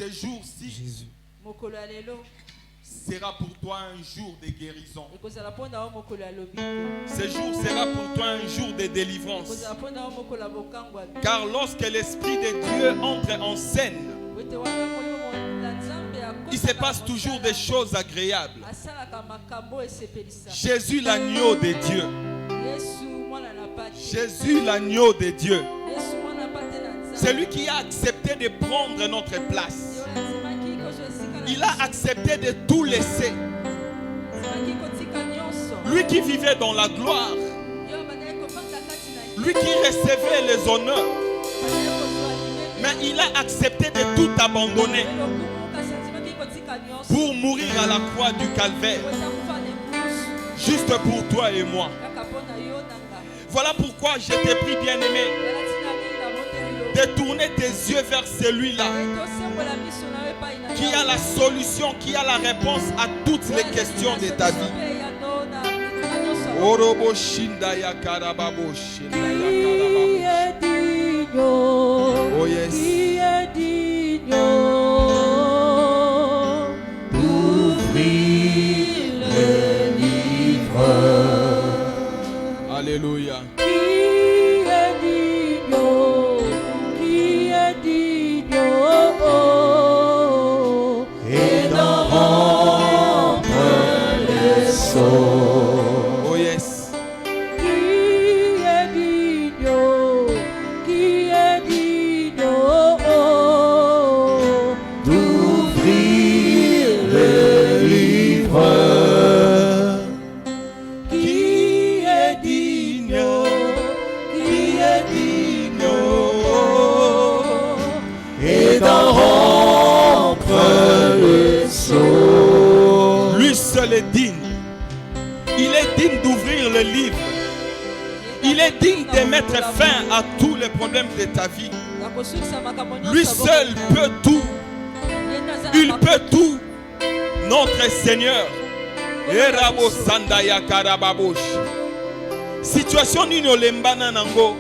Ces jours-ci sera pour toi un jour de guérison. Ce jour sera pour toi un jour de délivrance. Car lorsque l'Esprit de Dieu entre en scène, il se passe toujours des choses agréables. Jésus l'agneau de Dieu. Jésus l'agneau de Dieu. Celui qui a accepté de prendre notre place. Il a accepté de tout laisser. Lui qui vivait dans la gloire. Lui qui recevait les honneurs. Mais il a accepté de tout abandonner pour mourir à la croix du calvaire. Juste pour toi et moi. Voilà pourquoi je te prie, bien-aimé, de tourner tes yeux vers celui-là qui a la solution, qui a la réponse à toutes les questions de ta vie. Orobo shinda ya karababo shinda ya karababo. Oh yes. D'ouvrir le livre. Alléluia. Oh yes. D'ouvrir le livre. Qui est digne? Qui est digne? Et d'en rompre le sceau. Lui seul est digne. Il est digne d'ouvrir le livre. Il est digne de mettre fin à tous les problèmes de ta vie. Lui seul peut tout. Il peut tout. Notre Seigneur. Erabo sandaya karababosh. Situation nino lembana nango.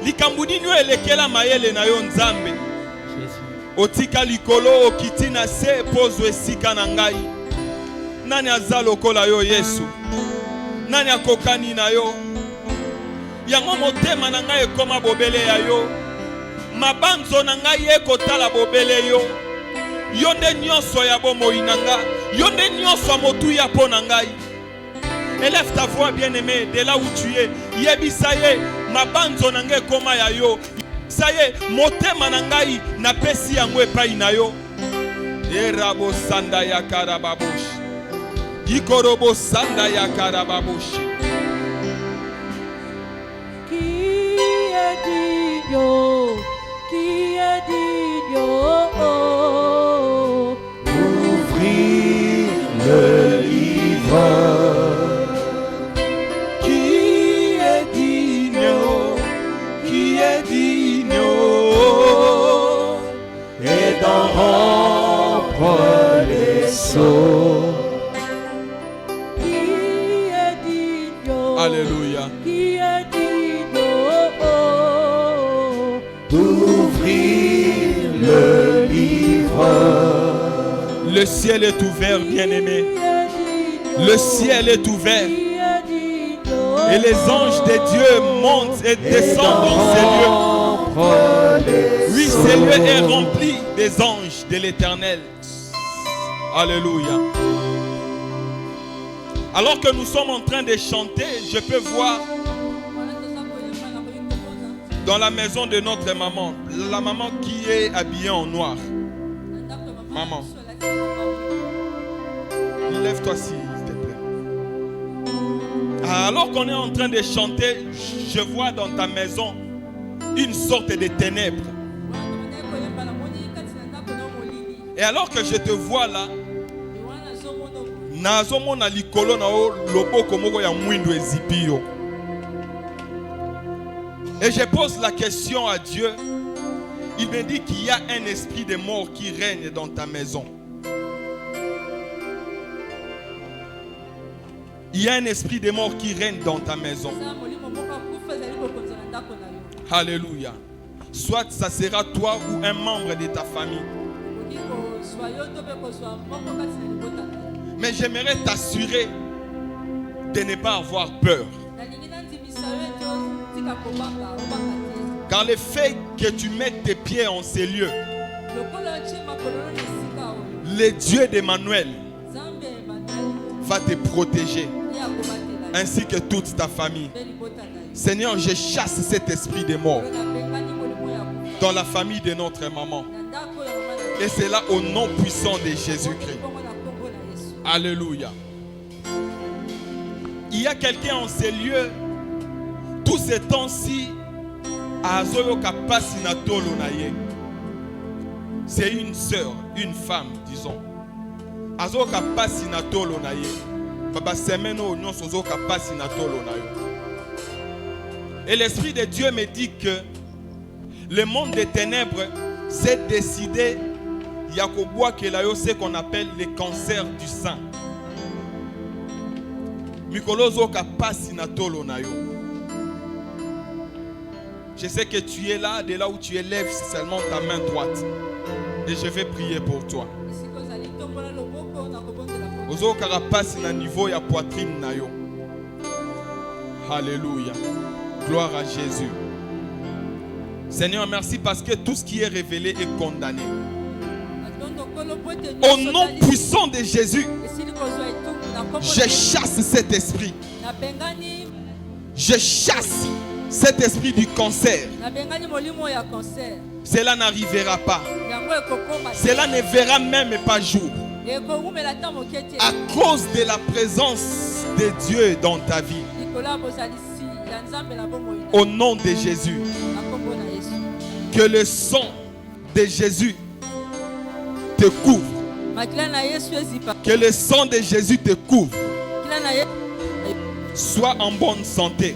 Likambudi nyo elekela mayele na yo nzambe. Otika likolo okitina se pozo esika na ngai. Nani azalo kola yo Yesu? Nani akokani na yo? Yango motema na ngai ekoma bobele ya yo. Mabanzo na ngai ekotala bobele yo. Yonde nyonso ya bomoi na nga. Yonde nyonso motu ya po na ngai. Élève ta voix bien-aimé de là où tu es. Yebisaye mabanzo na ngai ekoma ya yo. Saye motema na ngai na pesi yango epai na yo. Erabo sanda ya karababosh. Ikorobo sanda ya karababoshi. Qui est digne? Qui est digne? Ouvrir le livre. Qui est digne? Qui est digne? Et d'en rompre les sceaux. Alléluia. Qui est digne? D'ouvrir le livre. Le ciel est ouvert, bien-aimé. Le ciel est ouvert. Et les anges de Dieu montent et descendent dans ces lieux. Oui, ces lieux est rempli des anges de l'Éternel. Alléluia. Alors que nous sommes en train de chanter, je peux voir dans la maison de notre maman, la maman qui est habillée en noir. Maman, lève-toi s'il te plaît. Alors qu'on est en train de chanter, je vois dans ta maison une sorte de ténèbres. Et alors que je te vois là, nazomona likolo na o loboko moko ya mwindo ezipi yo. Et je pose la question à Dieu. Il me dit qu'il y a un esprit de mort qui règne dans ta maison. Il y a un esprit de mort qui règne dans ta maison. Alléluia. Soit ça sera toi ou un membre de ta famille. Mais j'aimerais t'assurer de ne pas avoir peur. Car le fait que tu mettes tes pieds en ces lieux, le Dieu d'Emmanuel va te protéger, ainsi que toute ta famille. Seigneur, je chasse cet esprit de mort dans la famille de notre maman. Et c'est là au nom puissant de Jésus-Christ. Alléluia. Il y a quelqu'un en ces lieux, tous ces temps-ci, c'est une sœur, une femme, disons. Et l'Esprit de Dieu me dit que le monde des ténèbres s'est décidé, il y a ce qu'on appelle le cancer du sein. Je sais que tu es là, de là où tu élèves seulement ta main droite. Et je vais prier pour toi. Alléluia. Gloire à Jésus. Seigneur, merci parce que tout ce qui est révélé est condamné. Au nom puissant de Jésus, je chasse cet esprit. Je chasse cet esprit du cancer. Cela n'arrivera pas. Cela ne verra même pas jour. À cause de la présence de Dieu dans ta vie. Au nom de Jésus. Que le sang de Jésus te couvre. Que le sang de Jésus te couvre. Sois en bonne santé.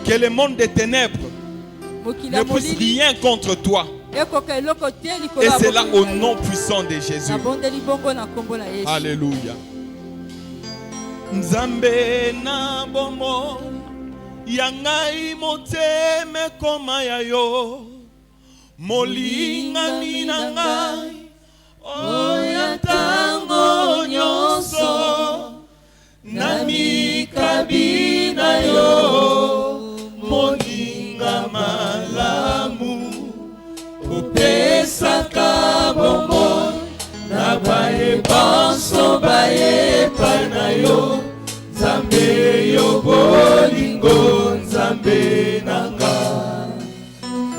Que le monde des ténèbres ne puisse rien contre toi. Et c'est là au nom puissant de Jésus. Alléluia. Nzambe na bomo yangai moteme koma yayo molinga minangai oyatango nyonso nami kabina yo molinga malamu opesaka bomo na bae banso bae panayo Nzambe yo bolingo Nzambe nanga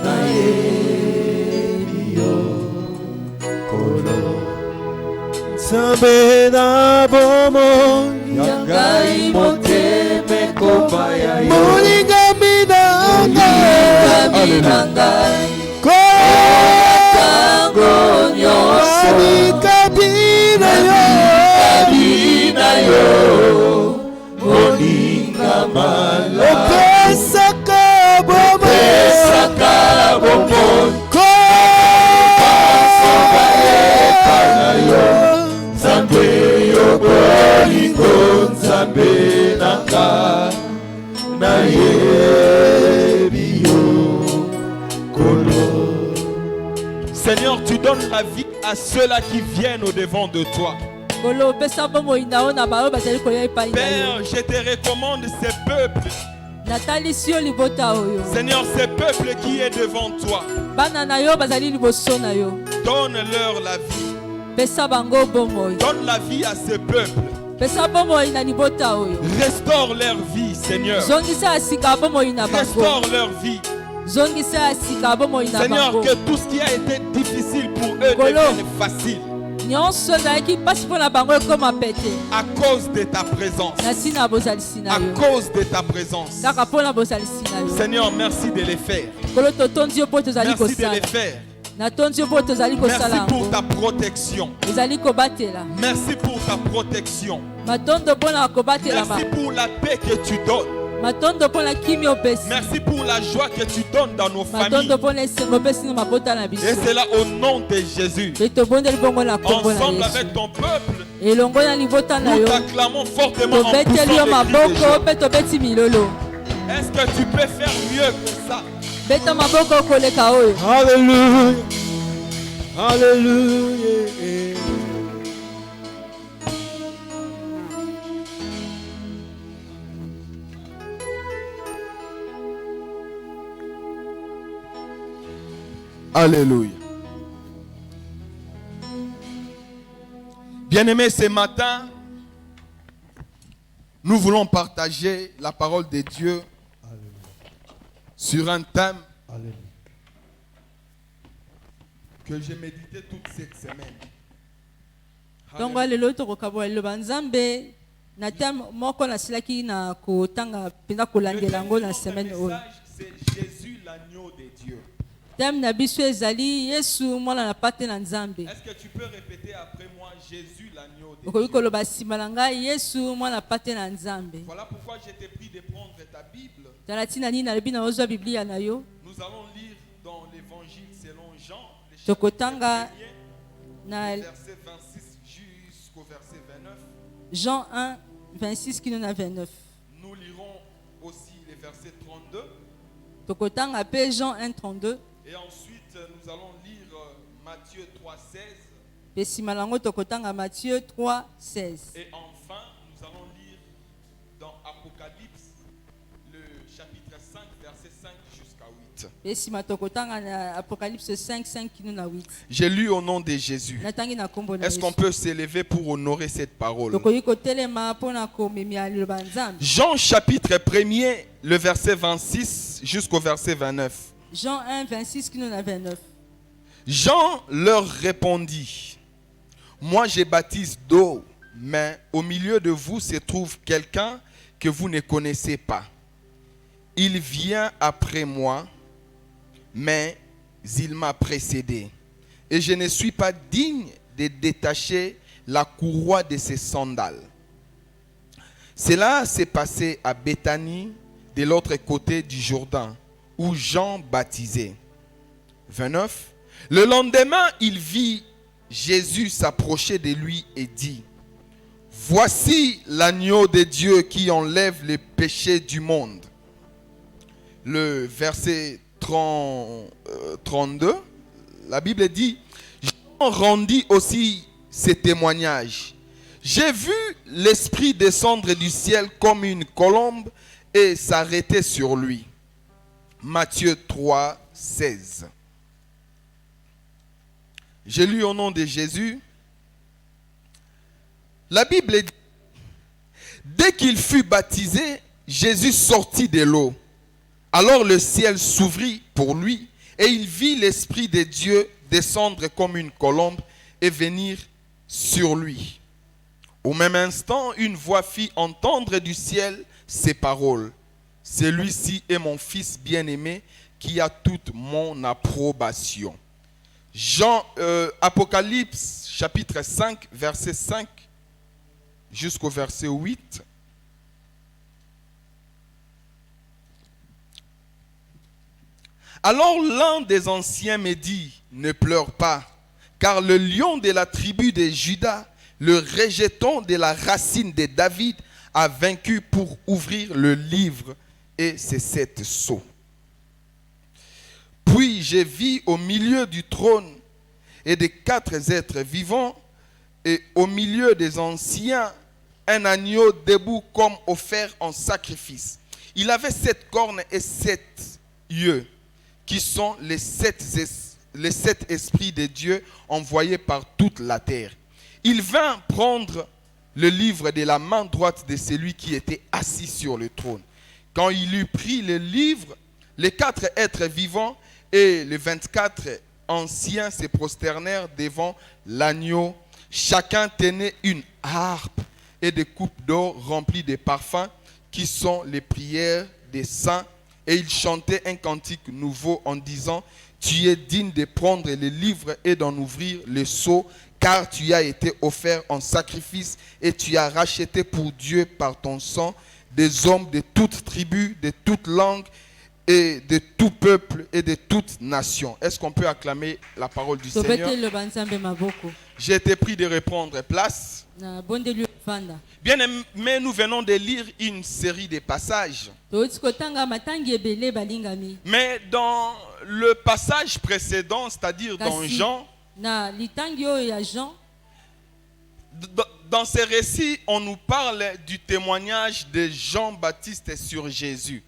na yo kolo Nzambe na bomo yangai moteme kobaya yo molinga minanga tango nyonso kabina yo molinga malamu opesaka bomo Nzambe yo bolingo Nzambe nanga na yebi yo kolo. Seigneur, tu donnes la vie à ceux-là qui viennent au-devant de toi. Père, je te recommande ces peuples. Seigneur, ces peuples qui est devant toi, donne-leur la vie. Donne la vie à ces peuples. Restaure leur vie, Seigneur. Restaure leur vie. Seigneur, que tout ce qui a été difficile pour eux devienne facile. À cause de ta présence. À cause de ta présence. Seigneur, merci de les faire. Merci de les faire. Merci pour ta protection. Merci pour ta protection. Merci pour la paix que tu donnes. Merci pour la joie que tu donnes dans nos familles. Et c'est là au nom de Jésus. Ensemble avec ton peuple, nous t'acclamons fortement en poussant les cris de joie. Est-ce que tu peux faire mieux que ça? Beta maboko koleka oyo. Alléluia. Alléluia. Alléluia. Bien-aimés, ce matin, nous voulons partager la parole de Dieu sur un thème que j'ai médité toute cette semaine. Donc lelo to kokabo le banzambe na tem moko na silaki na kotanga pina kolandela ngo na semaine oyo. C'est Jésus l'agneau de Dieu. Tem na biso ezali Yesu mwana na pate na Nzambe. Est-ce que tu peux répéter après moi Jésus l'agneau de Okoki Dieu? koloba sima na ngai Yesu mwana na pate na Nzambe. Voilà pourquoi je t'ai pris de prendre ta Bible. Tala tina nini na lebi na ozwa Biblia na yo. Nous allons lire dans l'évangile selon Jean, le chapitre Tokotanga 1er, na verset 26 jusqu'au verset 29. Jean 1 26 kino na 29. Nous lirons aussi les versets 32. Tokotanga pe Jean 1 32. Et ensuite, nous allons lire Matthieu 3, 16. Pe sima lango tokotanga Matthieu 3 16. Et enfin, nous allons lire dans Apocalypse, le chapitre 5, verset 5 jusqu'à 8. Pe sima tokotanga na Apocalypse 5 5 kino na 8. J'ai lu au nom de Jésus. Natangi na kombo na Est-ce qu'on peut s'élever pour honorer cette parole? Tokoki kotelema pona komemia liloba Nzambe. Jean chapitre 1er, le verset 26 jusqu'au verset 29. Jean 1 26 kino na 29. Jean leur répondit: moi je baptise d'eau, mais au milieu de vous se trouve quelqu'un que vous ne connaissez pas. Il vient après moi, mais il m'a précédé. Et je ne suis pas digne de détacher la courroie de ses sandales. Cela s'est passé à Béthanie, de l'autre côté du Jourdain, où Jean baptisait. 29. Le lendemain, il vit Jésus s'approcher de lui et dit: voici l'agneau de Dieu qui enlève les péchés du monde. Le verset 32, la Bible dit: Jean rendit aussi ce témoignage. J'ai vu l'Esprit descendre du ciel comme une colombe et s'arrêter sur lui. Matthieu 3, 16. J'ai lu au nom de Jésus. La Bible dit: dès qu'il fut baptisé, Jésus sortit de l'eau. Alors le ciel s'ouvrit pour lui et il vit l'Esprit de Dieu descendre comme une colombe et venir sur lui. Au même instant, une voix fit entendre du ciel ces paroles: celui-ci est mon fils bien-aimé qui a toute mon approbation. Apocalypse chapitre 5, verset 5 jusqu'au verset 8. Alors l'un des anciens me dit: ne pleure pas, car le lion de la tribu de Juda, le rejeton de la racine de David, a vaincu pour ouvrir le livre et ses 7 sceaux. Puis je vis au milieu du trône et des 4 êtres vivants, et au milieu des anciens, un agneau debout comme offert en sacrifice. Il avait 7 cornes et 7 yeux, qui sont les 7 esprits de Dieu envoyés par toute la terre. Il vint prendre le livre de la main droite de celui qui était assis sur le trône. Quand il eut pris le livre, les 4 êtres vivants et les 24 anciens se prosternèrent devant l'agneau. Chacun tenait une harpe et des coupes d'or remplies de parfums, qui sont les prières des saints. Et ils chantaient un cantique nouveau en disant: tu es digne de prendre le livre et d'en ouvrir les sceaux, car tu as été offert en sacrifice et tu as racheté pour Dieu par ton sang des hommes de toute tribu, de toute langue et de tout peuple et de toute nation. Est-ce qu'on peut acclamer la parole du Seigneur? J'ai été pris de reprendre place. Bien aimé, nous venons de lire une série de passages. Mais dans le passage précédent, c'est-à-dire dans Jean, dans ces récits, on nous parle du témoignage de Jean-Baptiste sur Jésus.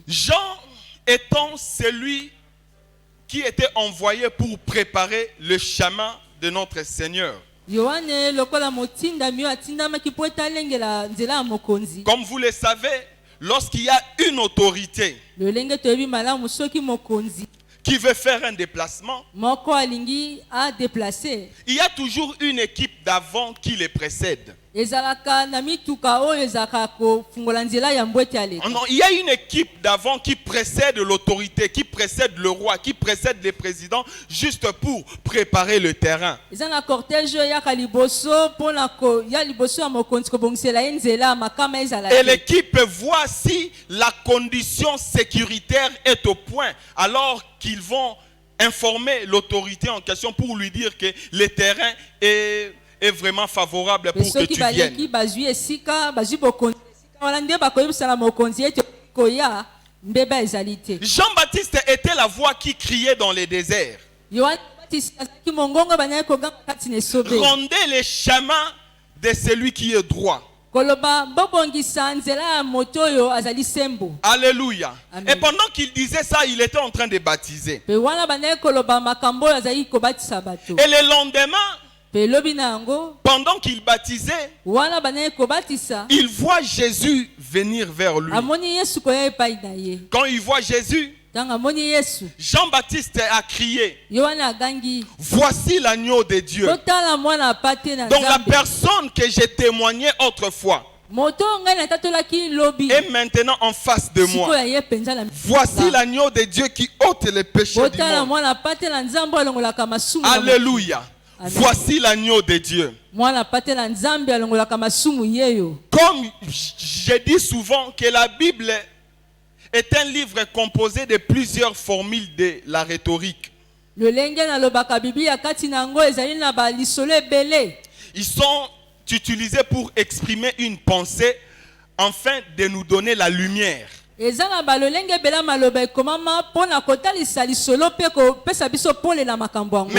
Jean étant celui qui était envoyé pour préparer le chemin de notre Seigneur. Comme vous le savez, lorsqu'il y a une autorité qui veut faire un déplacement, il y a toujours une équipe d'avant qui les précède. Non, il y a une équipe d'avant qui précède l'autorité, qui précède le roi, qui précède les présidents, juste pour préparer le terrain. Et l'équipe voit si la condition sécuritaire est au point, alors qu'ils vont informer l'autorité en question pour lui dire que le terrain est vraiment favorable pour que tu viennes. Jean-Baptiste était la voix qui criait dans les déserts. Rendez les chemins de celui qui est droit. Alléluia. Amen. Et pendant qu'il disait ça, il était en train de baptiser. Et le lendemain, pendant qu'il baptisait, il voit Jésus venir vers lui. Quand il voit Jésus, Jean-Baptiste a crié, voici l'agneau de Dieu. Donc la personne que j'ai témoignée autrefois est maintenant en face de moi. Voici l'agneau de Dieu qui ôte les péchés du monde. Alléluia. Amen. Voici l'agneau de Dieu. Comme je dis souvent que la Bible est un livre composé de plusieurs formules de la rhétorique. Ils sont utilisés pour exprimer une pensée afin de nous donner la lumière. Mais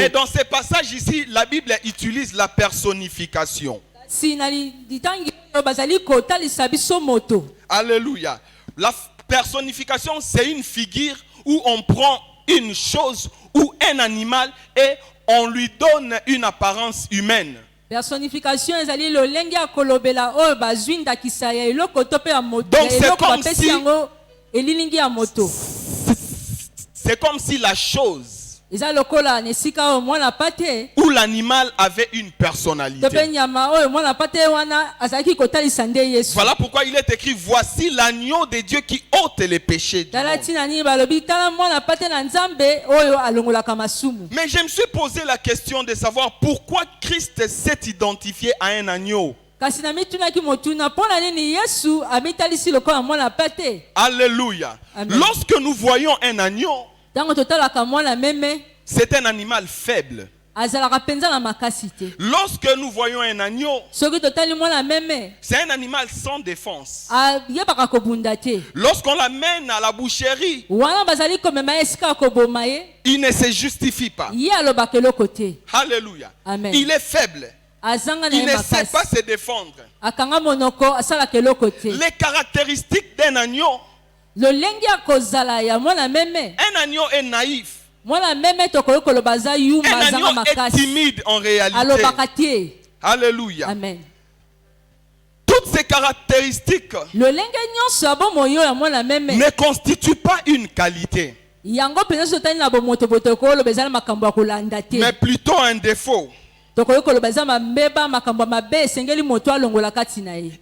dans ces passages ici, la Bible utilise la personnification. Alléluia. La personnification, c'est une figure où on prend une chose ou un animal et on lui donne une apparence humaine. Personnification, donc c'est comme si la chose où l'animal avait une personnalité. Voilà pourquoi il est écrit, voici l'agneau de Dieu qui ôte les péchés du monde. Mais je me suis posé la question de savoir pourquoi Christ s'est identifié à un agneau. Alléluia. Amen. Lorsque nous voyons un agneau, c'est un animal faible. Lorsque nous voyons un agneau, c'est un animal sans défense. Lorsqu'on l'amène à la boucherie, il ne se justifie pas. Alléluia. Amen. Il est faible. Il ne sait pas se défendre. Les caractéristiques d'un agneau. Un agneau est naïf. Un agneau est timide en réalité. Alléluia. Amen. Toutes ces caractéristiques ne constituent pas une qualité, mais plutôt un défaut. Il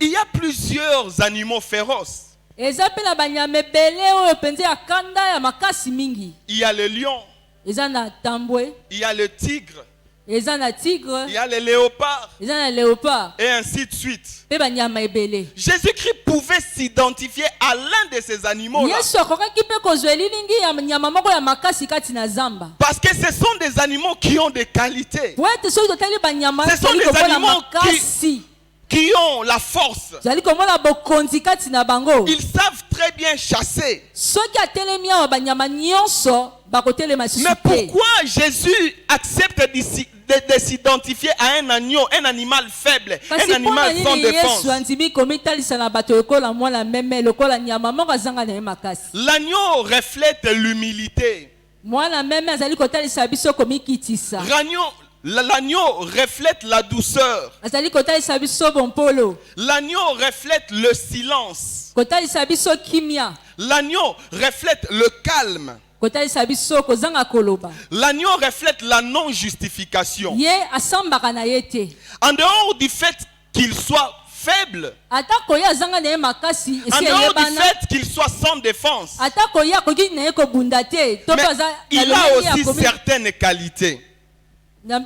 y a plusieurs animaux féroces. Il y a le lion, il y a le tigre, Il y a les léopards, et ainsi de suite. Jésus-Christ pouvait s'identifier à l'un de ces animaux-là. Parce que ce sont des animaux qui ont des qualités. Ce sont des animaux qui ont la force. Ils savent très bien chasser. Mais pourquoi Jésus accepte de s'identifier à un agneau, un animal faible, un animal sans défense? L'agneau reflète l'humilité. L'agneau reflète la douceur. L'agneau reflète le silence. L'agneau reflète le calme. L'agneau reflète la non-justification. En dehors du fait qu'il soit faible, en dehors du fait qu'il soit sans défense, mais il a aussi certaines qualités. Les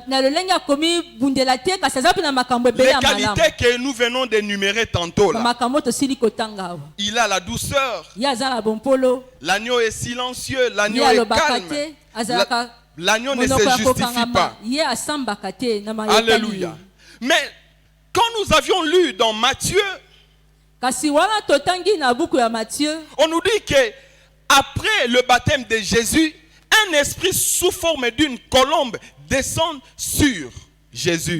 qualités que nous venons d'énumérer tantôt là. Il a la douceur. L'agneau est silencieux. L'agneau est calme. L'agneau ne se justifie pas. Alléluia. Mais quand nous avions lu dans Matthieu, on nous dit que après le baptême de Jésus, un esprit sous forme d'une colombe descend sur Jésus.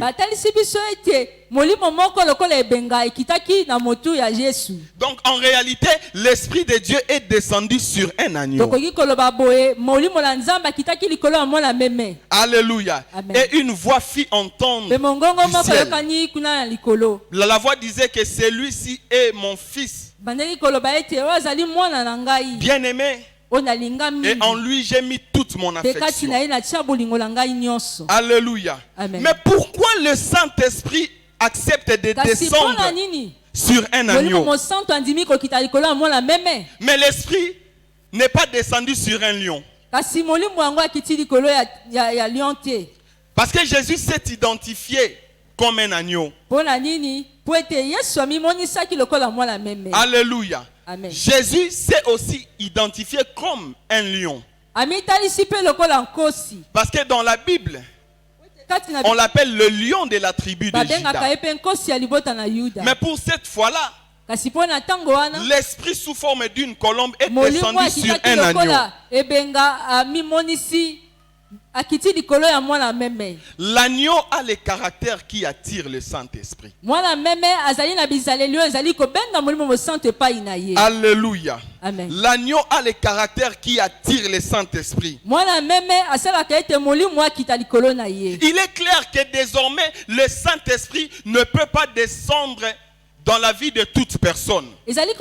Donc en réalité, l'Esprit de Dieu est descendu sur un agneau. Alléluia. Amen. Et une voix fit entendre du ciel. La voix disait que celui-ci est mon fils bien-aimé. Et en lui j'ai mis toute mon affection. Alléluia. Amen. Mais pourquoi le Saint-Esprit accepte de descendre sur un agneau? Mais l'Esprit n'est pas descendu sur un lion. Parce que Jésus s'est identifié comme un agneau. Alléluia. Amen. Jésus s'est aussi identifié comme un lion. Parce que dans la Bible, on l'appelle le lion de la tribu de Juda. Mais pour cette fois-là, l'esprit sous forme d'une colombe est descendu sur un agneau. L'agneau a les caractères qui attirent le Saint-Esprit. Alléluia. Amen. L'agneau a les caractères qui attirent le Saint-Esprit. Il est clair que désormais le Saint-Esprit ne peut pas descendre dans la vie de toute personne. Le Saint-Esprit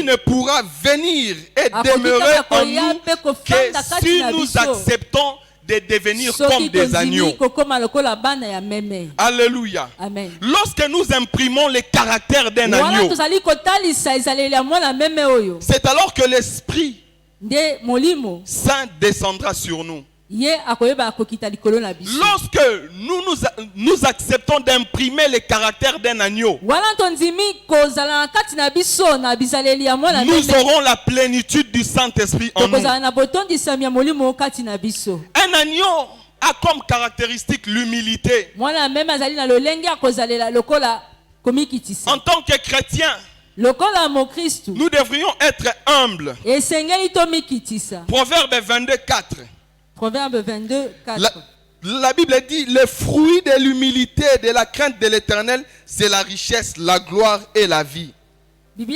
ne pourra venir et demeurer en nous que si nous acceptons de devenir comme des agneaux. Alléluia. Amen. Lorsque nous imprimons les caractères d'un agneau, c'est alors que l'Esprit Saint descendra sur nous. Lorsque nous acceptons d'imprimer les caractères d'un agneau, nous aurons la plénitude du Saint-Esprit en nous. Un agneau a comme caractéristique l'humilité. En tant que chrétien, nous devrions être humbles. Proverbe 22, 4. Proverbe 22, 4. La Bible dit, le fruit de l'humilité et de la crainte de l'Éternel, c'est la richesse, la gloire et la vie. La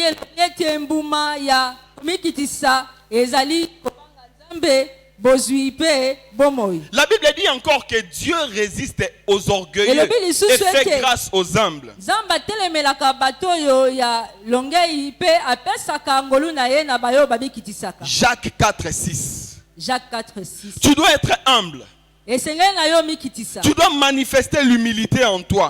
Bible dit encore que Dieu résiste aux orgueilleux et fait grâce aux humbles. Jacques 4, 6. Jacques 4, 6. Tu dois être humble. Tu dois manifester l'humilité en toi.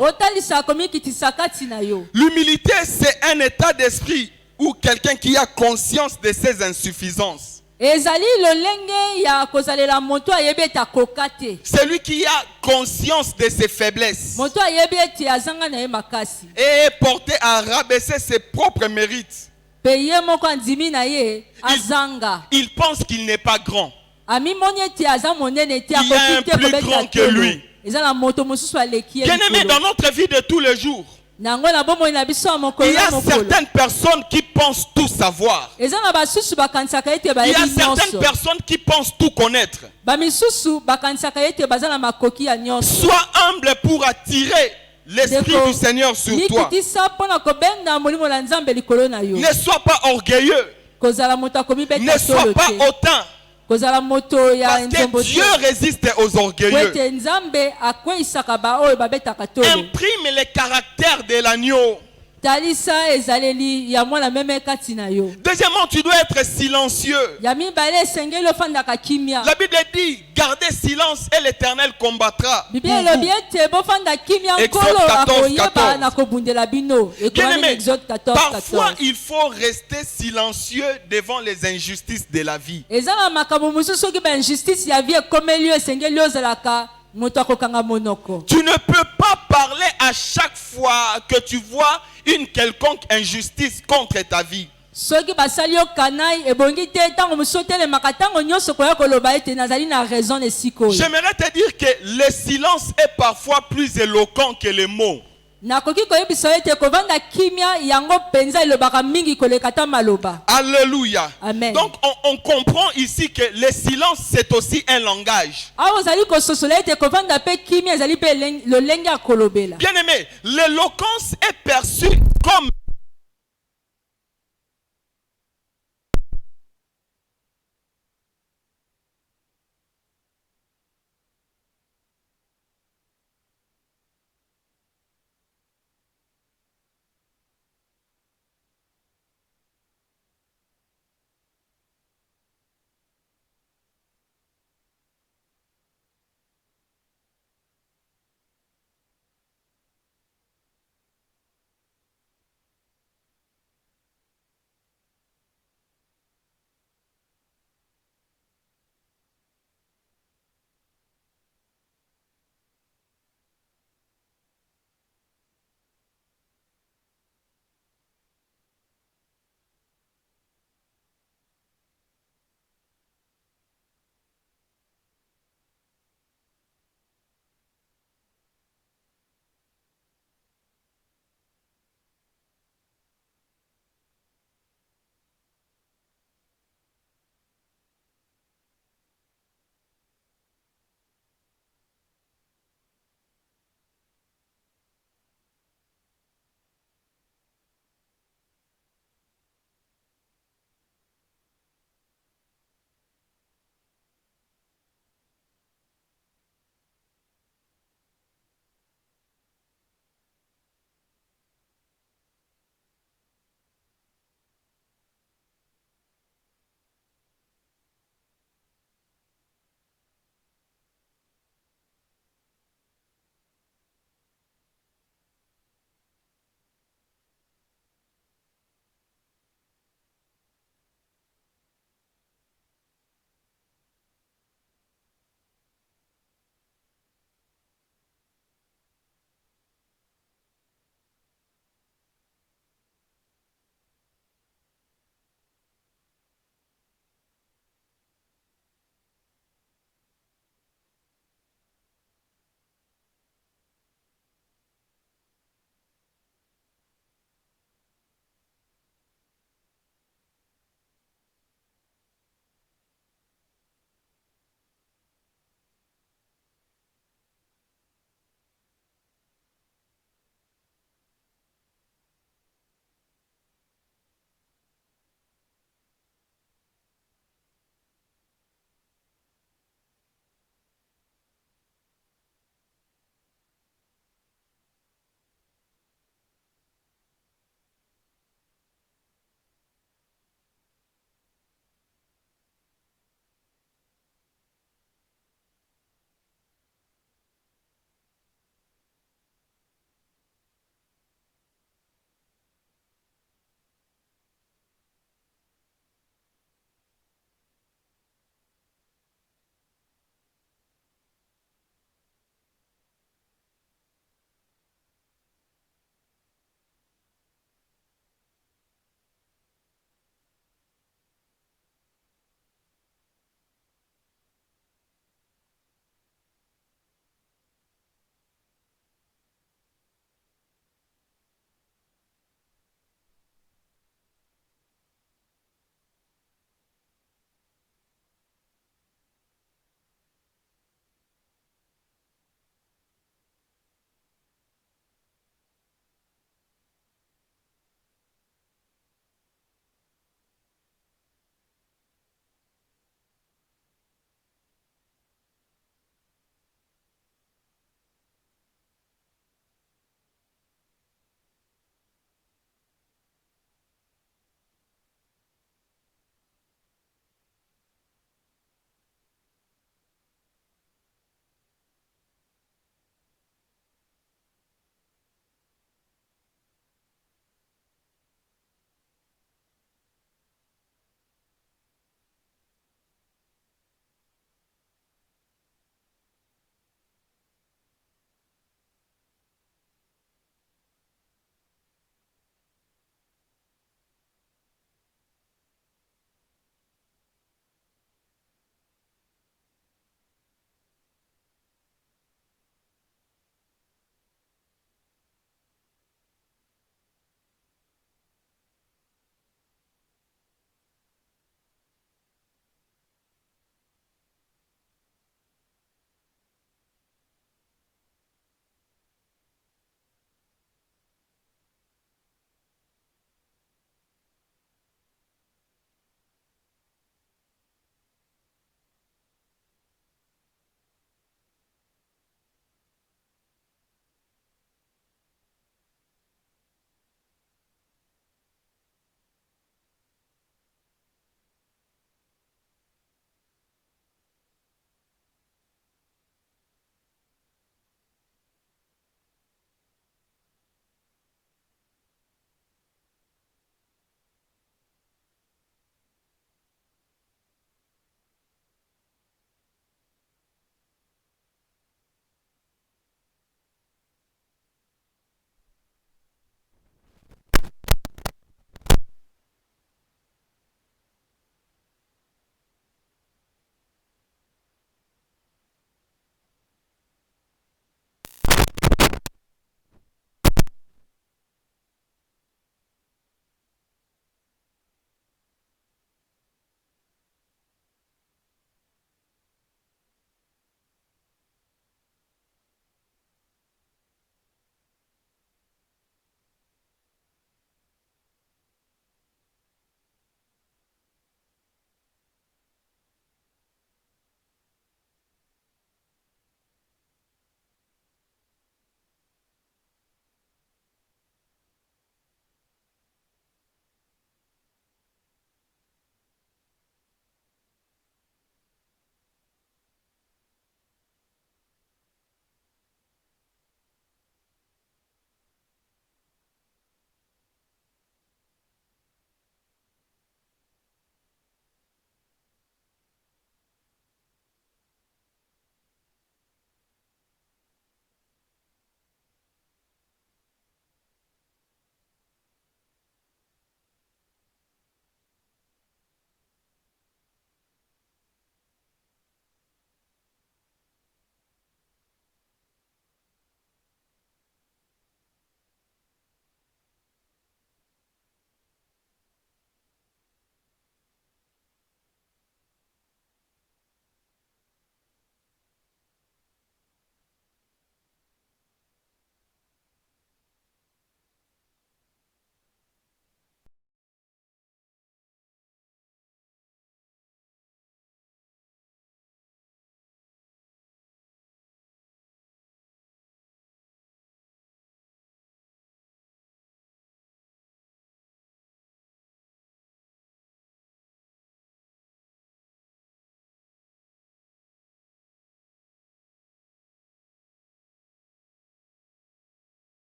L'humilité, c'est un état d'esprit ou quelqu'un qui a conscience de ses insuffisances. ezali lolenge ya kozalela moto ayebi ete akoka te. Celui qui a conscience de ses faiblesses Moto ayebi ete azanga na ye makasi. et est porté à rabaisser ses propres mérites. Pe ye moko andimi na ye azanga. Il pense qu'il n'est pas grand. Ami moni ete aza monene te Il y a un akoki te plus kobeta grand que tolo. lui. Eza na moto mosusu aleki ye Bien-aimé, likolo. dans notre vie de tous les jours, Nango na bomoi na biso ya mokolo il y na a mokolo. certaines personnes qui pensent tout savoir. Eza na basusu bakanisaka ete Il y a bayebi certaines nyonso. personnes qui pensent tout connaître. Bamisusu bakanisaka ete baza na makoki ya nyonso. Sois humble pour attirer l'Esprit du Seigneur sur toi. Likitisa mpona kobenda molimo na Nzambe likolo na yo. Ne sois pas orgueilleux. Kozala moto akomibeta Ne sois tolo pas te. hautain. Kozala moto ya Parce nzombo que te. Dieu résiste aux orgueilleux. Kwete Nzambe akweisaka ba oyo babetaka tolo. Imprime les caractères de l'agneau. Talisa ezaleli ya mwana meme kati na yo. Deuxièmement, tu dois être silencieux. Ya mibale esengeli ofandaka kimia. La Bible dit, gardez silence et l'Éternel combattra. Biblia elobi ete bofanda kimia Exode nkolo 14, akoyeba 14. na kobundela bino. Ekomani Bien-aimé, Exode 14, parfois 14. il faut rester silencieux devant les injustices de la vie. Eza na makambo mosusu soki ba injustice ya vie ekomeli yo esengeli ozalaka moto akokanga monoko. Tu ne peux pas parler à chaque fois que tu vois une quelconque injustice contre ta vie. Soki basali yo kanai ebongi te tango mosusu otelemaka tango nyonso koya koloba ete nazali na raison esika oyo. J'aimerais te dire que le silence est parfois plus éloquent que les mots. Nakoki koyebisa yo ete kovanda kimia yango penza elobaka mingi koleka ta maloba. Alléluia. Amen. Donc on comprend ici que le silence c'est aussi un langage. Awa ozali kososola ete kovanda pe kimia ezali pe lolenge ya kolobela. Bien aimé, l'éloquence est perçue comme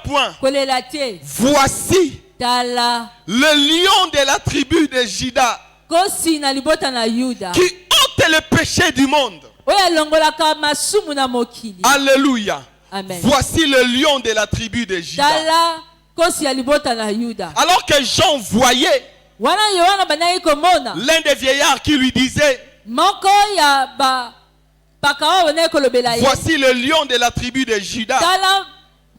point. kolela te. Voici Tala le lion de la tribu de Juda kosi na libota na Yuda. qui ôte le péché du monde. Oya longolaka masumu na mokili. Alléluia. Amen. Voici le lion de la tribu de Juda. Tala kosi ya libota na Yuda. Alors que Jean voyait Wana Yohana banayi komona. l'un des vieillards qui lui disait, Moko ya ba pakawa banayi kolobela ye. voici le lion de la tribu de Juda. Tala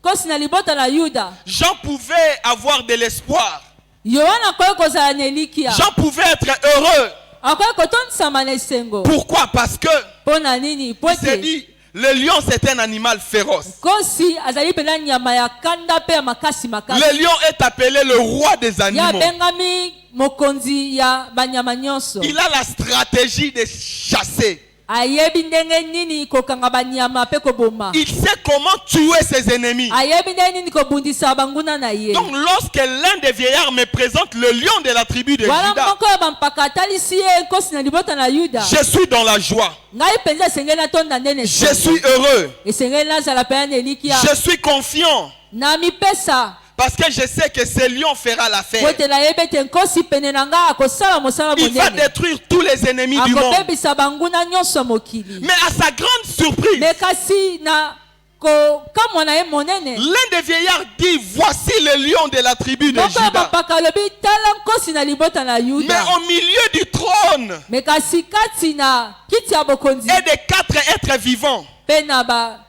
kosi na libota na Yuda. Jean pouvait avoir de l'espoir. Yohana koye kozala na elikia. Jean pouvait être heureux. Akoye kotonisama na esengo. Pourquoi? Parce que Pona nini? il s'est Pote dit, le lion c'est un animal féroce. kosi azali pena nyama ya kanda pe ya makasi makasi. Le lion est appelé le roi des Ya animaux. bengami mokonzi ya banyama nyonso. Il a la stratégie de chasser. Ayebi ndenge nini kokanga banyama pe koboma. Il sait comment tuer ses ennemis. Ayebi ndenge nini kobundisa banguna na ye. Donc lorsque l'un des vieillards me présente le lion de la tribu de Wala Juda, moko ya bampaka atalisi ye kosi na libota na Yuda. je suis dans la joie. Ngai penza esengeli natonda ndene Je suis heureux. esengeli nazala pena na elikia. Je suis confiant. Na mipesa Parce que je sais que ce lion fera l'affaire. kote nayebi ete nkosi pene na ngai akosala mosala Il va monene. détruire tous les ennemis du monde. Akobebisa banguna nyonso mokili. Mais à sa grande surprise, Me kasi na kokamwa na ye monene. l'un des vieillards dit, voici le lion de la tribu de Moko ya Juda. bampaka alobi tala nkosi na libota na Mais Yuda. au milieu du trône Me kasi kati na kiti ya bokonzi et des 4 êtres vivants pe na ba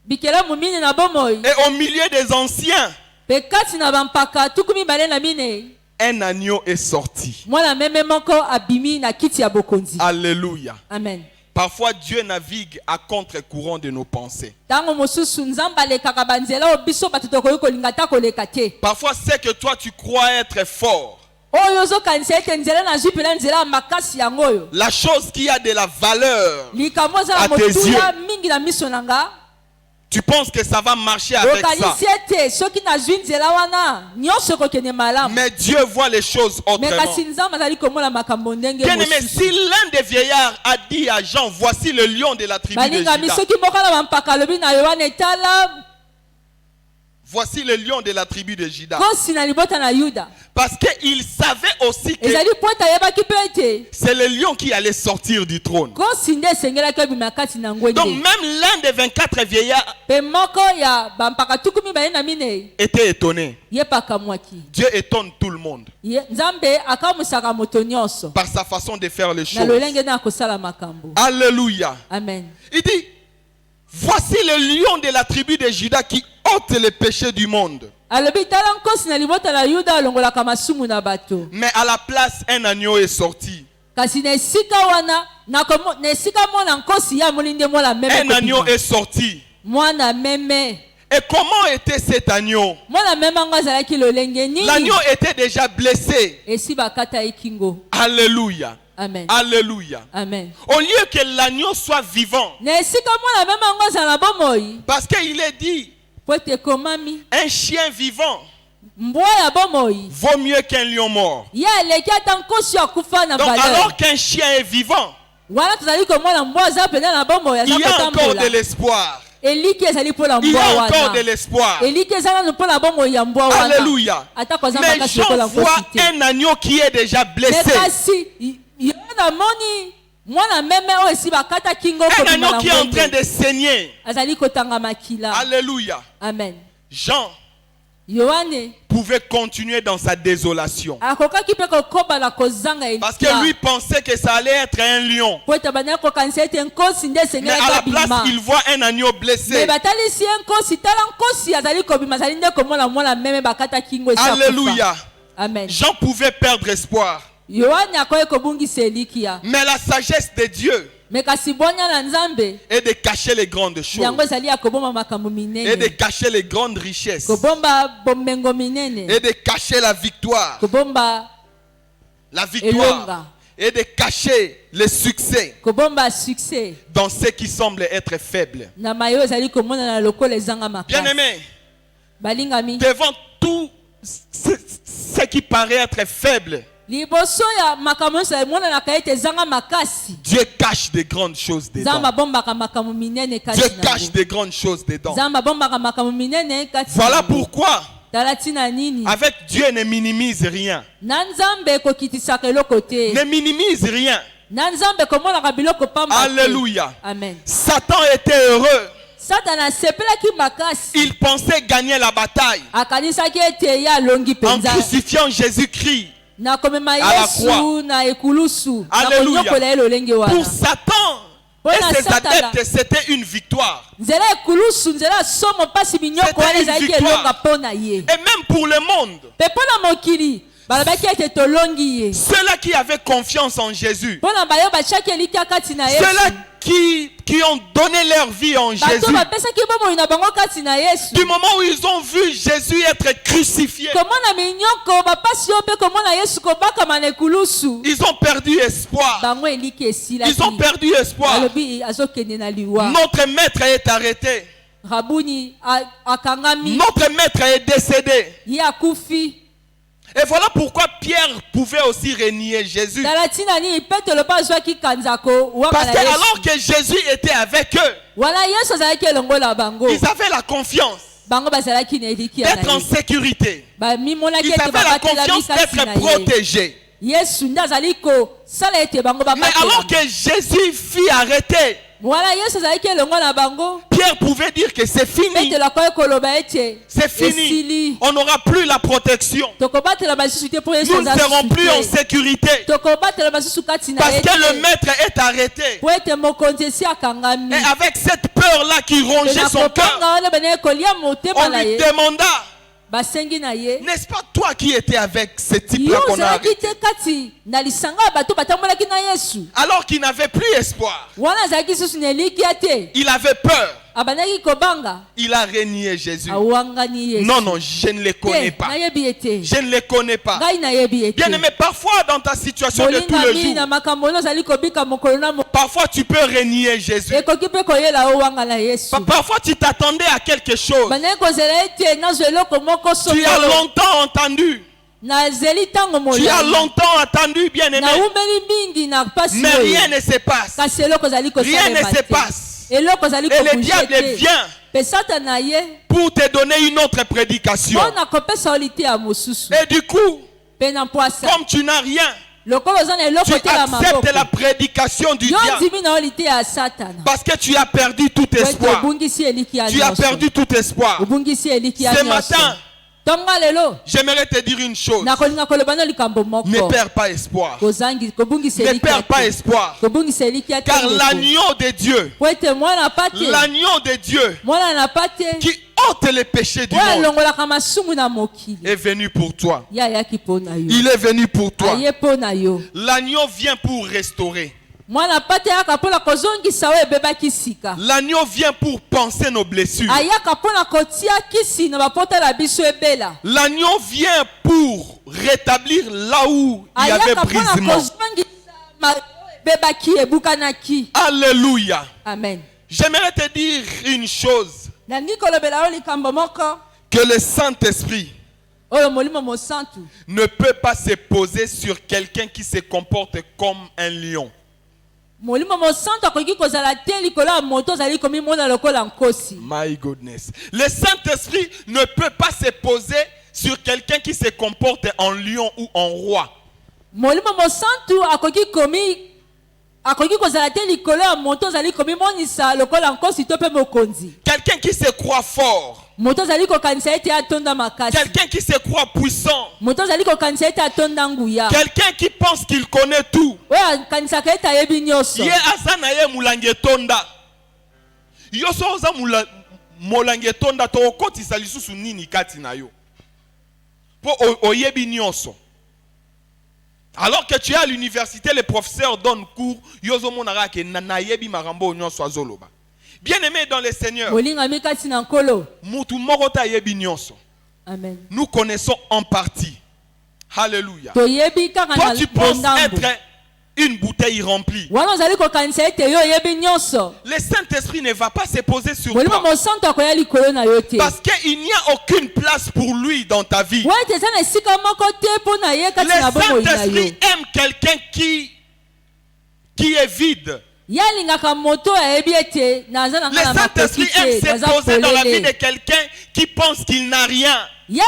bikelamu mine na bomoi et au milieu des anciens, pe kati na bampaka tuku mibale na mine un agneau est sorti. mwana meme moko abimi na kiti ya bokonzi. Alléluia. Amen. Parfois Dieu navigue à contre-courant de nos pensées. Tango mosusu nzambe alekaka banzela o biso bato tokoki kolinga ta koleka te. Parfois c'est que toi tu crois être fort. Oyo ozokanisa ete nzela na zwi pena nzela ya makasi yango oyo. La chose qui a de la valeur, Likambo eza À na tes motuya mingi na miso na nga. tu penses que ça va marcher avec ça. Okanisi ete soki nazwi nzela wana nyonso ekokende malamu. Mais Dieu voit les choses Me autrement. kasi nzambe azali komona makambo ndenge Bien aimé, mosusu. si l'un des vieillards a dit à Jean, voici le lion de la tribu de balingami Juda. soki moko na bampaka alobi na Yohana etala Voici le lion de la tribu de Juda. kosi na libota na Yuda. Parce qu'il savait aussi que Ezali po ete ayebaki mpe ete c'est le lion qui allait sortir du trône. kosi nde esengelaki obima kati na ngwende. Donc même l'un des 24 vieillards Pe moko ya bampaka tuku mibale na mine était étonné. ye pakamwaki. Dieu étonne tout le monde Nzambe akamusaka moto nyonso par sa façon de faire les na choses. lolenge na akosala makambo. Alléluia. Amen. Il dit, voici le lion de la tribu de Juda qui ôte les péchés du monde. Alobi tala nkosi na libota na Yuda alongolaka masumu na bato. Mais à la place, un agneau est sorti. Kasi na esika wana na esika mwana nkosi ya molinde mwana meme. Un agneau est sorti. Mwana meme. Et comment était cet agneau? Mwana meme ngo azalaki lolenge nini? L'agneau était déjà blessé. Esi bakata ekingo. Alléluia. Amen. Alléluia. Amen. Au lieu que l'agneau soit vivant, Na esika mwana meme ngo azala bomoi. parce qu'il est dit, Pote komami. un chien vivant Mbwa ya bomoi. vaut mieux qu'un lion mort. Ya eleki ata nkosi akufa na Donc valeur. alors qu'un chien est vivant, Wana tozali komona mbwa aza pena na bomoi aza il y a encore kotambola. de l'espoir. Eliki ezali mpo na Il y mbwa a encore wana. de l'espoir. Eliki eza nanu mpo na bomoi ya mbwa wana. Alléluia. Ata koza Mais makasi Jean lokola voit nkosi te. un agneau qui est déjà blessé. Mais kasi Yohana moni mwana meme oyo esi bakata kingo Un kobima agneau na qui est en train ngwende. de saigner. Azali kotanga makila. Alléluia. Amen. Jean Yohane pouvait continuer dans sa désolation. akokaki mpe kokoba na kozanga Parce que lui pensait que ça allait être un lion. po ete bandaki kokanisa ete nkosi nde Mais esengelaki à la abima. place, il voit un agneau blessé. Me batalisi ye nkosi tala nkosi azali kobima azali nde komona mwana meme bakata kingo esi akufa. Alléluia. Amen. Jean pouvait perdre espoir. Yohane akoki kobungisa elikia. Mais la sagesse de Dieu Me kasi bonya na nzambe est de cacher les grandes choses. yango ezali ya kobomba makambo Et de minene. cacher les grandes richesses. Kobomba bomengo minene. Et de cacher la victoire. Kobomba La victoire. elonga. Et de cacher le succès Kobomba succès. dans ce qui semble être faible. Na mayo ezali komona na lokola ezanga makasi. Bien aimé, Balingami. devant tout ce qui paraît être faible, liboso ya makambo nyonso emonanaka ete ezanga makasi. Dieu cache des grandes choses dedans. Nzambe abombaka makambo minene kati Dieu na cache yango. des grandes choses dedans. Nzambe abombaka makambo minene kati na Voilà yango. pourquoi Tala tina nini. avec Dieu ne minimise rien. Na Nzambe kokitisaka eloko te. Ne minimise rien. Na Nzambe komonaka biloko pamba te. Alléluia. Amen. Satan était heureux. Satana asepelaki makasi. Il pensait gagner la bataille Akanisaki ete ya alongi en penza. crucifiant Jésus-Christ. Na komema la Yesu croix. na ekulusu. Na Alléluia. konyokola ye lolenge wana. Pour Satan Pour et ses Satan. adeptes, c'était une victoire. Nzela ekulusu nzela somo pasi minyoko wana C'était une ezalaki victoire. elonga mpona ye. Et même pour le monde, Pe mpona mokili balobaki ete tolongi ye. ceux-là qui avaient confiance en Jésus, Mpona bayo batiaki elika kati na Yesu. ceux-là qui ont donné leur vie en Bato Jésus, bapesaki bomoi na bango kati na Yesu. du moment où ils ont vu Jésus être crucifié, Komona minyoko bapasi yo mpe komona Yesu kobakama na ekulusu. ils ont perdu espoir. Bango eliki esilaki. Ils ont perdu espoir. Alobi azokende na liwa. Notre maître est arrêté. Rabuni akangami. Notre maître est décédé. Ye akufi. Et voilà pourquoi Pierre pouvait aussi renier Jésus. Dalatina ni petelo pa zwaki kanzako wa Parce na que Yesu. alors que Jésus était avec eux, Wana Yesu azalaki elongola bango. ils avaient la confiance Bango bazalaki na eliki ya d'être na en ye. sécurité. Ba mimonaki Ils ete avaient la babatela confiance bikasi na d'être ye. protégés. Yesu nde azali kosala ete bango Mais alors babatela. que Jésus fut arrêté, Wana Yesu azalaki elongo na bango. Pierre pouvait dire que c'est fini. Petelo akoki koloba ete C'est fini. esili. On n'aura plus la protection. Tokobatela basusu te po Yesu Nous ne serons plus en azali. sécurité. Tokobatela basusu kati na Parce ye que le te. maître est arrêté. Po ete mokonzi esi akangami. Et avec cette peur-là qui rongeait son cœur, kopanga wana bana kolia motema on na lui ye. demanda, Basengi na ye. n'est-ce pas toi qui étais avec ce type-là Yo qu'on a ozalaki arrêté? te kati na lisanga ya bato batambolaki na Yesu. Alors qu'il n'avait plus espoir. Wana azalaki susu na elikia te. Il avait peur. Abandaki kobanga. Il a renié Jésus. Awangani Yesu. Non, non, je ne les connais Te, pas. nayebi ye te. Je ne les connais pas. Ngai nayebi ye te. Bien-aimé, parfois dans ta situation de tous les Molingami na jours, makambo oyo ozali kobika mokolo na mokolo. parfois tu peux renier Jésus. Ekoki mpe koyela owanga na Yesu. Parfois tu t'attendais à quelque chose. Bandaki kozela ete nazwa eloko moko Tu as solo. longtemps entendu. Nazeli ntango Tu as molai. longtemps attendu, bien-aimé. Naumeli mingi na pasi Mais oyo. rien ne se passe. Kasi eloko ozali Rien ne kosalema se te. passe. Eloko ozali Et le kobouge diable te. vient Pe Satana ye. pour te donner une autre prédication. Mpona kopesa olite ya mosusu. Et du coup, Pe na mpoasa. comme tu n'as rien, Lokolo oza na eloko tu te na maboko. acceptes la prédication du Yo diable ndimi na olite ya Satana. parce que tu as perdu tout Po ete espoir. obungisi eliki ya Tu as nyonso. perdu tout espoir. Obungisi eliki ya Ce nyonso. matin, Tonga lelo. j'aimerais te dire une chose. Nakolinga koloba no likambo moko. Ne perds pas espoir. Kobungisa Ne eliki ya perds pas te. espoir. Kobungisa eliki ya te. Car l'agneau de Dieu, Po ete mwana pate. l'agneau de Dieu Mwana na pate. qui ôte les péchés du Oyo monde alongolaka masumu na mokili. est venu pour toi. Ye ayaki mpo na yo. Il est venu pour toi. Aye mpo na yo. L'agneau vient pour restaurer. Mwana pate ayaka mpona kozongisa oyo ebebaki sika. L'agneau vient pour panser nos blessures. Ayaka mpona kotia kisi na bapota na biso ebela. L'agneau vient pour rétablir là où il y avait Ayaka mpona brisement. kozongisa ebebaki ebukanaki. Alléluia. Amen. J'aimerais te dire une chose. Nalingi kolobela yo likambo moko Que le Saint-Esprit oyo molimo mosantu ne peut pas se poser sur quelqu'un qui se comporte comme un lion. molimo mosantu akoki kozala te likolo ya moto ozali komimona lokola nkosi. My goodness. Le Saint-Esprit ne peut pas se poser sur quelqu'un qui se comporte en lion ou en roi. Molimo mosantu akoki kozala te likolo ya moto ozali komimonisa lokola nkosi to mpe mokonzi. Quelqu'un qui se croit fort. Moto ozali kokanisa ete atonda makasi. Quelqu'un qui se croit puissant. Moto ozali kokanisa ete atonda nguya. Quelqu'un qui pense qu'il connaît tout. Oyo akanisaka ete ayebi nyonso. Ye aza na ye mulangi tonda. Yo so oza molangi tonda to okotisa lisusu nini kati na yo. Po oyebi nyonso. Alors que tu es à l'université, les professeurs donnent cours. Yo zo monara ke na yebi marambo nyonso azoloba. Bien-aimé dans le Seigneur. Molingami kati na nkolo. Mutu moko ta yebi nyonso. Amen. Nous connaissons en partie. Alléluia. Toyebi kaka Toi na tu penses bondambo. être une bouteille remplie. Le Saint-Esprit ne va pas se poser sur toi. Parce qu'il n'y a aucune place pour lui dans ta vie. Le Saint-Esprit aime quelqu'un qui est vide. Le Saint-Esprit aime se poser dans la vie de quelqu'un qui pense qu'il n'a rien. Il aime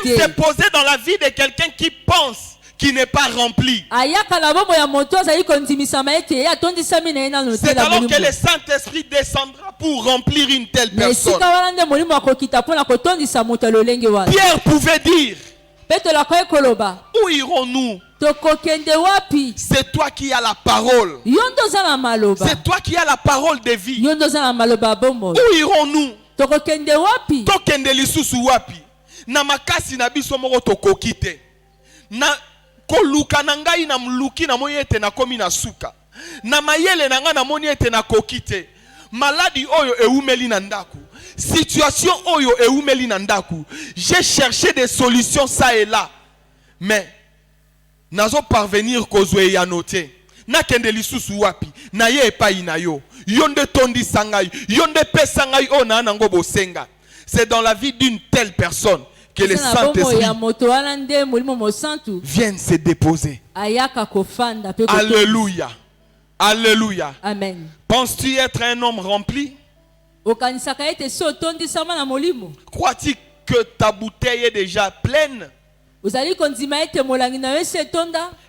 se poser dans la vie de quelqu'un qui pense qu'il n'est pas rempli. C'est alors que le Saint-Esprit descendra pour remplir une telle personne. Pierre pouvait dire, où irons-nous? C'est toi qui as la parole. C'est toi qui as la parole de vie. Où irons-nous? Tokende lisusu wapi? Na makasi na biso moko tokokite. Na koluka na ngai na mluki na moyete na komi na suka. Na mayele na nga na moniete na kokite. Maladi oyo eumeli na ndaku. Situation oyo eumeli na ndaku. J'ai cherché des solutions ça et là. Mais nazo parvenir kozwe ya note. Na kende lisusu wapi? Na ye epai na yo. Yonde tondi sangai. Yonde pe sangai o na nango bosenga. C'est dans la vie d'une telle personne que le Saint-Esprit vient se déposer. Alléluia. Alléluia. Amen. Penses-tu être un homme rempli? Crois-tu que ta bouteille est déjà pleine?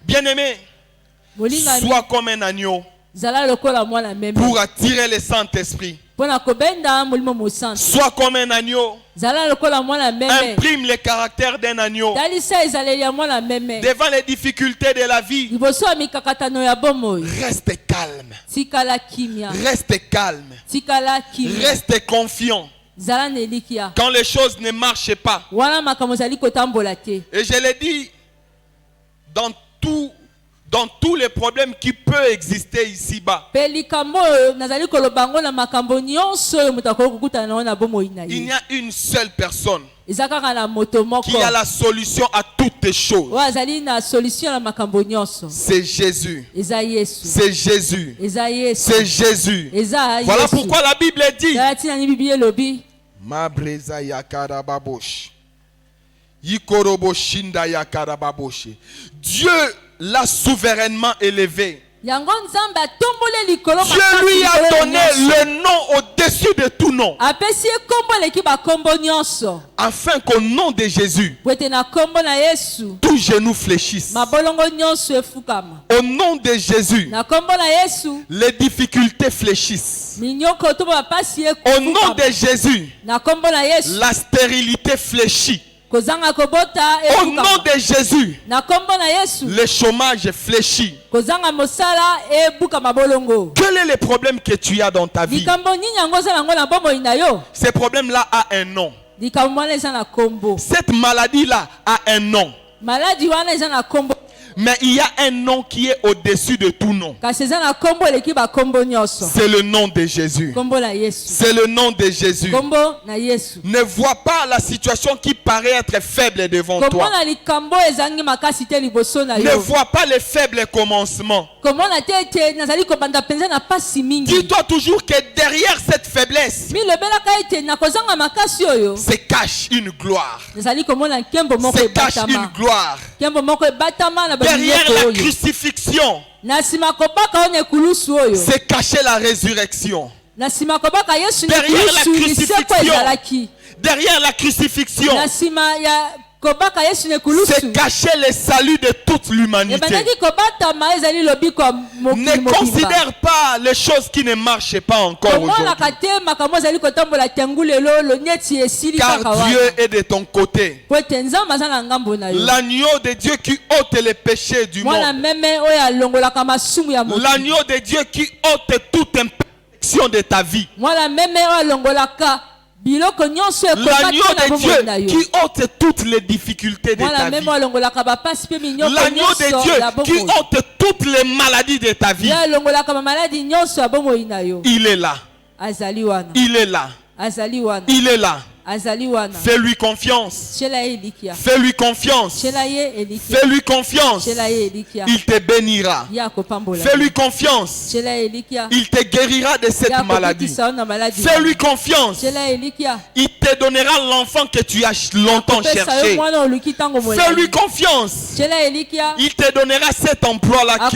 Bien-aimé, sois comme un agneau pour attirer le Saint-Esprit. Sois comme un agneau. Imprime le caractère d'un agneau. Devant les difficultés de la vie, reste calme. Reste calme. Reste confiant. Quand les choses ne marchent pas. Et je l'ai dit, dans tous les problèmes qui peuvent exister ici-bas, il y a une seule personne qui a la solution à toutes les choses. C'est Jésus. C'est Jésus. C'est Jésus. Voilà pourquoi la Bible dit, Mabreza yakarababosh. Yikoroboshinda yakarababosh. Dieu l'a souverainement élevé. Dieu lui a donné le nom au-dessus de tout nom. Afin qu'au nom de Jésus, tout genou fléchisse. Au nom de Jésus, les difficultés fléchissent. Au nom de Jésus, la stérilité fléchit. Au nom de Jésus, le chômage fléchit. Quel est le problème que tu as dans ta vie? Ce problème-là a un nom. Cette maladie-là a un nom. Mais il y a un nom qui est au-dessus de tout nom. C'est le nom de Jésus. C'est le nom de Jésus. Ne vois pas la situation qui paraît être faible devant toi. Ne vois pas les faibles commencements. Dis-toi toujours que derrière cette faiblesse se cache une gloire. Se cache une gloire. Derrière la crucifixion se cachait la résurrection. Derrière la crucifixion se cachait le salut de toute l'humanité. Ne considère pas les choses qui ne marchent pas encore aujourd'hui. Car Dieu est de ton côté. L'agneau de Dieu qui ôte les péchés du monde. L'agneau de Dieu qui ôte toute imperfection de ta vie. L'agneau de Dieu qui ôte toutes les difficultés de ta vie. L'agneau de Dieu qui ôte toutes les maladies de ta vie. Il est là. Il est là. Il est là. Fais-lui confiance. Fais-lui confiance. Fais-lui confiance. Il te bénira. Fais-lui confiance. Il te guérira de cette maladie. Fais-lui confiance. Il te donnera l'enfant que tu as longtemps cherché. Fais-lui confiance. Il te donnera cet emploi-là que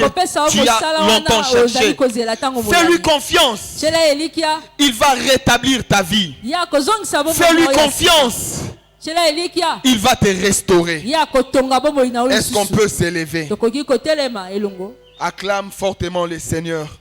tu as longtemps cherché. Fais-lui confiance. Il va rétablir ta vie. Fais-lui confiance. Il va te restaurer. Est-ce qu'on peut s'élever? Acclame fortement le Seigneur.